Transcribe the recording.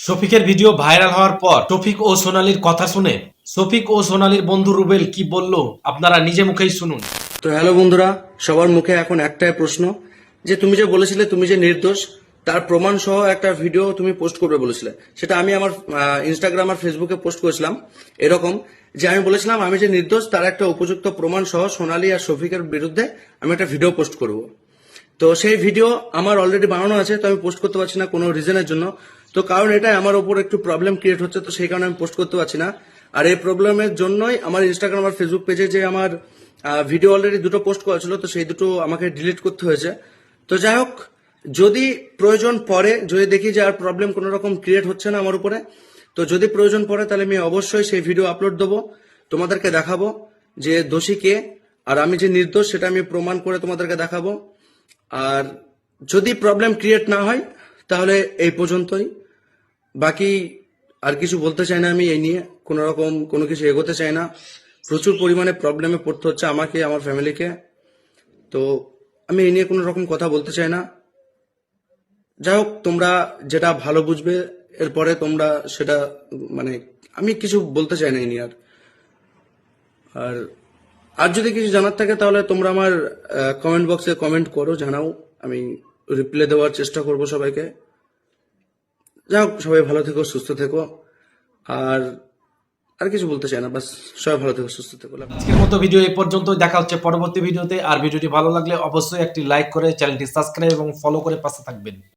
শফিকের video viral হওয়ার পর শফিক ও সোনালীর কথা শুনে শফিক ও সোনালীর বন্ধু রুবেল কি বলল আপনারা নিজে মুখেই শুনুন। তো হ্যালো বন্ধুরা, সবার মুখে এখন একটাই প্রশ্ন যে তুমি যে বলেছিলে তুমি যে নির্দোষ, তার প্রমাণ সহ একটা ভিডিও তুমি পোস্ট করবে বলেছিলে। সেটা আমি আমার ইনস্টাগ্রাম আর ফেসবুকে পোস্ট করেছিলাম এরকম, যে আমি বলেছিলাম আমি যে নির্দোষ তার একটা উপযুক্ত প্রমাণ সহ সোনালী আর শফিকের বিরুদ্ধে আমি একটা ভিডিও পোস্ট করব। তো সেই ভিডিও আমার অলরেডি বানানো আছে, তো আমি পোস্ট করতে পারছি না কোনো রিজনের জন্য। তো কারণ এটাই আমার ওপর একটু প্রবলেম ক্রিয়েট হচ্ছে, তো সেই কারণে আমি পোস্ট করতে পারছি না। আর এই প্রবলেমের জন্যই আমার ইনস্টাগ্রাম আর ফেসবুক পেজে যে আমার ভিডিও অলরেডি দুটো পোস্ট করা ছিল, তো সেই দুটো আমাকে ডিলিট করতে হয়েছে। তো যাই হোক, যদি প্রয়োজন পড়ে, যদি দেখি যে আর প্রবলেম কোনো রকম ক্রিয়েট হচ্ছে না আমার উপরে, তো যদি প্রয়োজন পড়ে তাহলে আমি অবশ্যই সেই ভিডিও আপলোড দেবো, তোমাদেরকে দেখাবো যে দোষী কে আর আমি যে নির্দোষ সেটা আমি প্রমাণ করে তোমাদেরকে দেখাবো। আর যদি প্রবলেম ক্রিয়েট না হয় তাহলে এই পর্যন্তই। বাকি আর কিছু বলতে চাই না, আমি এই নিয়ে কোনো রকম কোনো কিছু এগোতে চাই না। প্রচুর পরিমাণে প্রবলেমে পড়তে হচ্ছে আমাকে, আমার ফ্যামিলিকে। তো আমি এই নিয়ে কোনো রকম কথা বলতে চাই না। যাই হোক, তোমরা যেটা ভালো বুঝবে এরপরে তোমরা সেটা, মানে আমি কিছু বলতে চাই না এই নিয়ে। আর আর যদি কিছু জানার থাকে তাহলে তোমরা আমার কমেন্ট বক্সে কমেন্ট করো, জানাও, আমি রিপ্লাই দেওয়ার চেষ্টা করব সবাইকে। যাই হোক, সবাই ভালো থেকো, সুস্থ থেকো। আর আর কিছু বলতে চাই না, বাস সবাই ভালো থেকো, সুস্থ থেকো। আজকের মতো ভিডিও এই পর্যন্ত, দেখা হচ্ছে পরবর্তী ভিডিওতে। আর ভিডিওটি ভালো লাগলে অবশ্যই একটি লাইক করে চ্যানেলটি সাবস্ক্রাইব এবং ফলো করে পাশে থাকবেন।